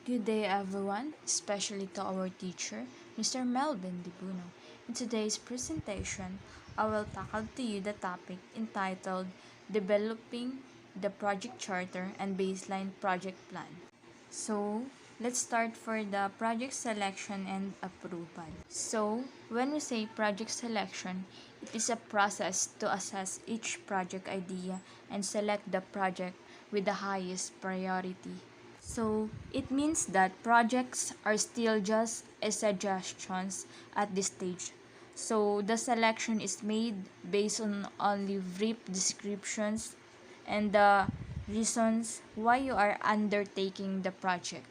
Good day, everyone, especially to our teacher, Mr. Melvin Dibuno. In today's presentation, I will tackle to you the topic entitled Developing the Project Charter and Baseline Project Plan. So, let's start for the project selection and approval. So, when we say project selection, it is a process to assess each project idea and select the project with the highest priority. So, it means that projects are still just a suggestions at this stage. So, the selection is made based on only brief descriptions and the reasons why you are undertaking the project.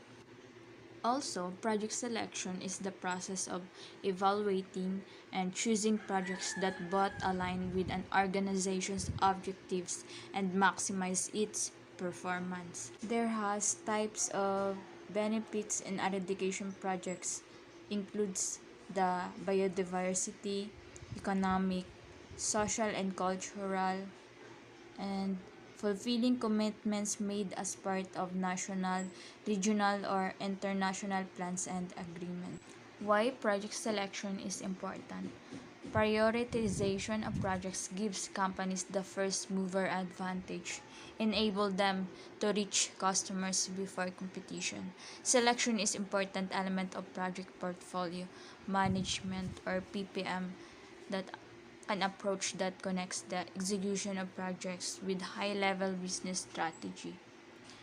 Also, project selection is the process of evaluating and choosing projects that both align with an organization's objectives and maximize its performance. There has types of benefits in eradication projects includes the biodiversity, economic, social and cultural, and fulfilling commitments made as part of national, regional, or international plans and agreements. Why project selection is important? Prioritization of projects gives companies the first mover advantage, enable them to reach customers before competition. Selection is important element of project portfolio management or PPM that an approach that connects the execution of projects with high-level business strategy.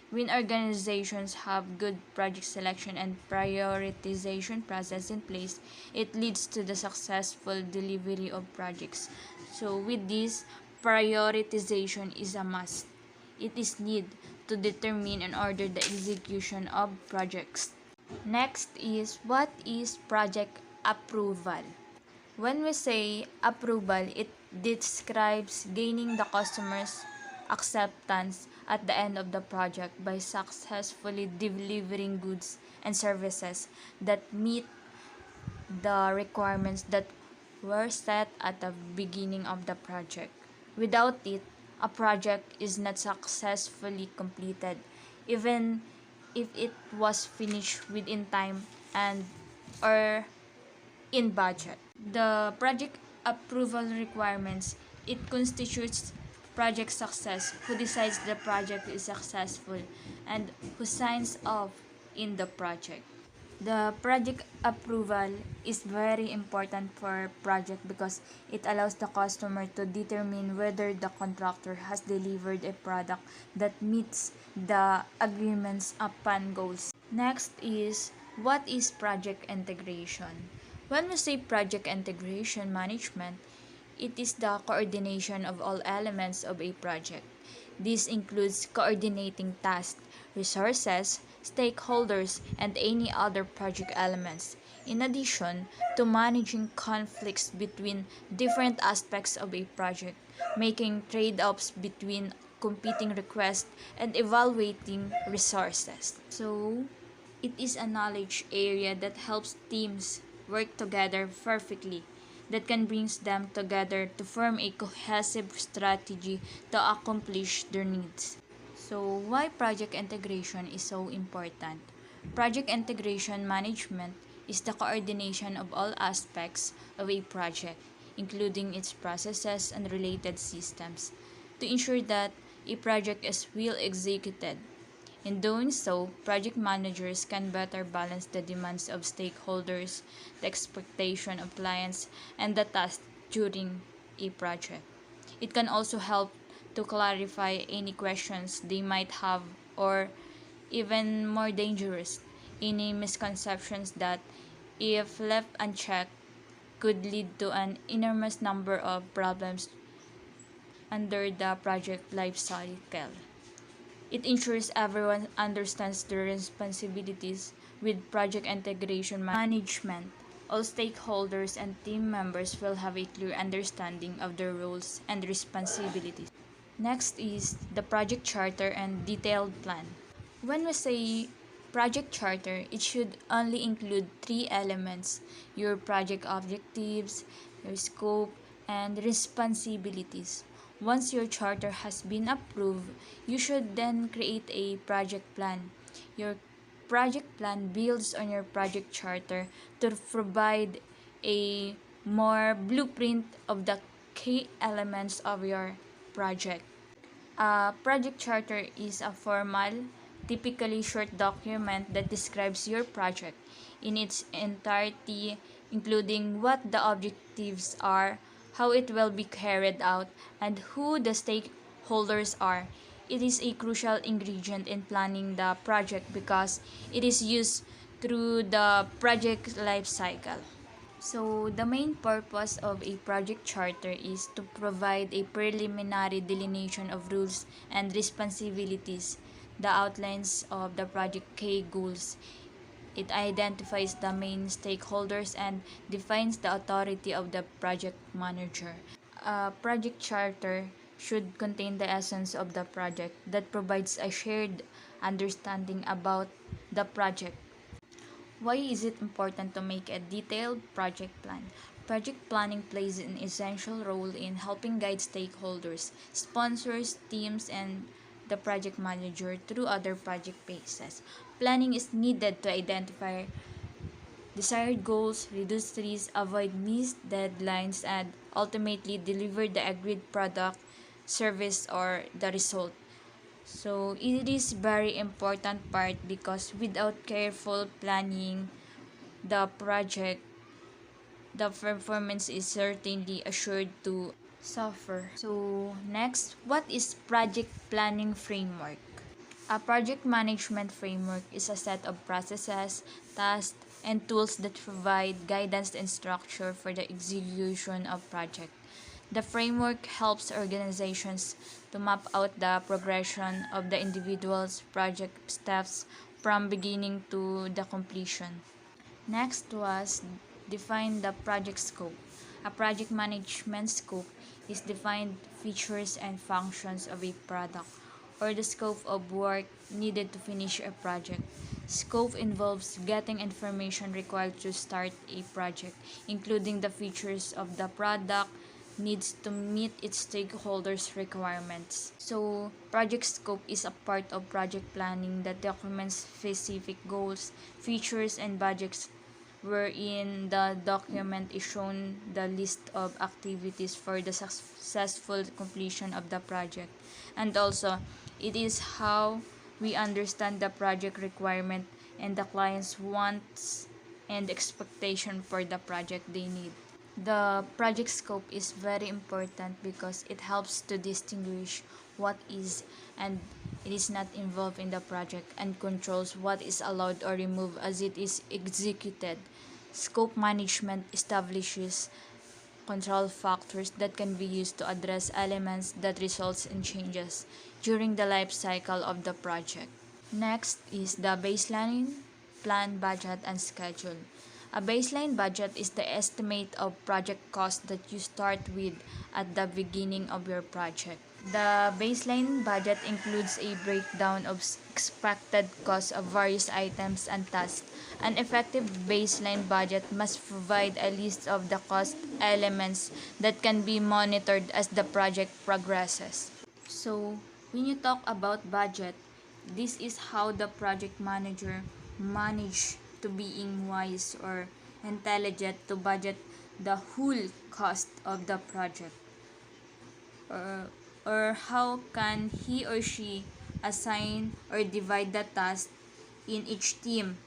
When organizations have good project selection and prioritization process in place, it leads to the successful delivery of projects. So with this, prioritization is a must. It is need to determine and order the execution of projects. Next is what is project approval? When we say approval, it describes gaining the customer's acceptance at the end of the project by successfully delivering goods and services that meet the requirements that were set at the beginning of the project. Without it, a project is not successfully completed, even if it was finished within time and or in budget. The project approval requirements, it constitutes project success, who decides the project is successful and who signs off in the project. The project approval is very important for project because it allows the customer to determine whether the contractor has delivered a product that meets the agreement's upon goals. Next is what is project integration? When we say project integration management, it is the coordination of all elements of a project. This includes coordinating tasks, resources, stakeholders, and any other project elements. In addition to managing conflicts between different aspects of a project, making trade-offs between competing requests, and evaluating resources. So, it is a knowledge area that helps teams work together perfectly, that can bring them together to form a cohesive strategy to accomplish their needs. So, why project integration is so important? Project integration management is the coordination of all aspects of a project, including its processes and related systems, to ensure that a project is well executed. In doing so, project managers can better balance the demands of stakeholders, the expectation of clients, and the tasks during a project. It can also help to clarify any questions they might have, or even more dangerous, any misconceptions that, if left unchecked, could lead to an enormous number of problems under the project life cycle. It ensures everyone understands their responsibilities with project integration management. All stakeholders and team members will have a clear understanding of their roles and responsibilities. Next is the project charter and detailed plan. When we say project charter, it should only include three elements: your project objectives, your scope, and responsibilities. Once your charter has been approved, you should then create a project plan. Your project plan builds on your project charter to provide a more blueprint of the key elements of your project. A project charter is a formal, typically short document that describes your project in its entirety, including what the objectives are, how it will be carried out, and who the stakeholders are. It is a crucial ingredient in planning the project because it is used through the project life cycle. So, the main purpose of a project charter is to provide a preliminary delineation of rules and responsibilities, the outlines of the project key goals. It identifies the main stakeholders and defines the authority of the project manager. A project charter should contain the essence of the project that provides a shared understanding about the project. Why is it important to make a detailed project plan? Project planning plays an essential role in helping guide stakeholders, sponsors, teams, and the project manager through other project phases. Planning is needed to identify desired goals, reduce risks, avoid missed deadlines, and ultimately deliver the agreed product, service, or the result. So it is very important part because without careful planning, the project, the performance is certainly assured to suffer. So next, what is project planning framework? A project management framework is a set of processes, tasks, and tools that provide guidance and structure for the execution of project. The framework helps organizations to map out the progression of the individual's project steps from beginning to the completion. Next was define the project scope. A project management scope is defined features and functions of a product or the scope of work needed to finish a project. Scope involves getting information required to start a project, including the features of the product, needs to meet its stakeholders' requirements. So, project scope is a part of project planning that documents specific goals, features, and budgets wherein the document is shown the list of activities for the successful completion of the project. And also, it is how we understand the project requirement and the client's wants and expectation for the project they need. The project scope is very important because it helps to distinguish what is and it is not involved in the project and controls what is allowed or removed as it is executed. Scope management establishes control factors that can be used to address elements that results in changes during the life cycle of the project. Next is the baseline, plan, budget, and schedule. A baseline budget is the estimate of project cost that you start with at the beginning of your project. The baseline budget includes a breakdown of expected costs of various items and tasks. An effective baseline budget must provide a list of the cost elements that can be monitored as the project progresses. So, when you talk about budget, this is how the project manager manage to being wise or intelligent to budget the whole cost of the project. Or, or how can he or she assign or divide the task in each team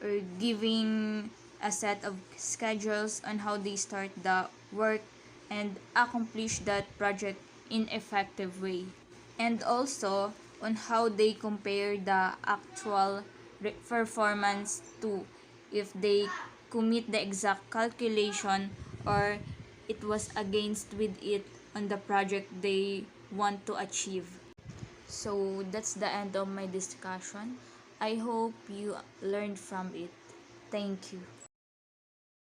or giving a set of schedules on how they start the work and accomplish that project in effective way, and also on how they compare the actual performance to if they commit the exact calculation or it was against with it on the project they want to achieve. So that's the end of my discussion. I hope you learned from it. Thank you.